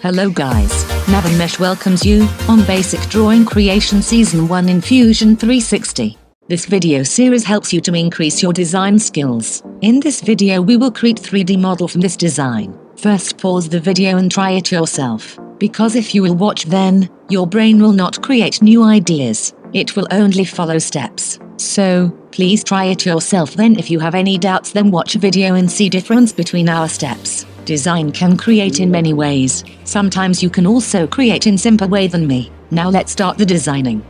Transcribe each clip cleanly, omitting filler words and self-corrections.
Hello guys, Navimesh welcomes you on Basic Drawing Creation Season 1 in Fusion 360. This video series helps you to increase your design skills. In this video we will create 3D model from this design. First pause the video and try it yourself, because if you will watch then, your brain will not create new ideas, it will only follow steps. So, please try it yourself, then if you have any doubts then watch a video and see difference between our steps. Design can create in many ways, sometimes you can also create in simple way than me. Now let's start the designing.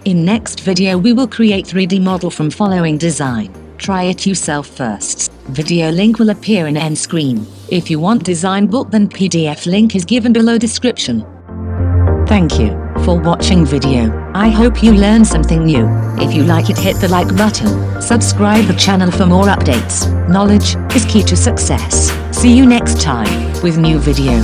In next video we will create 3D model from following design. Try it yourself first. Video link will appear in end screen. If you want design book, then PDF link is given below description. Thank you for watching video. I hope you learned something new. If you like it, hit the like button. Subscribe the channel for more updates. Knowledge is key to success. See you next time with new video.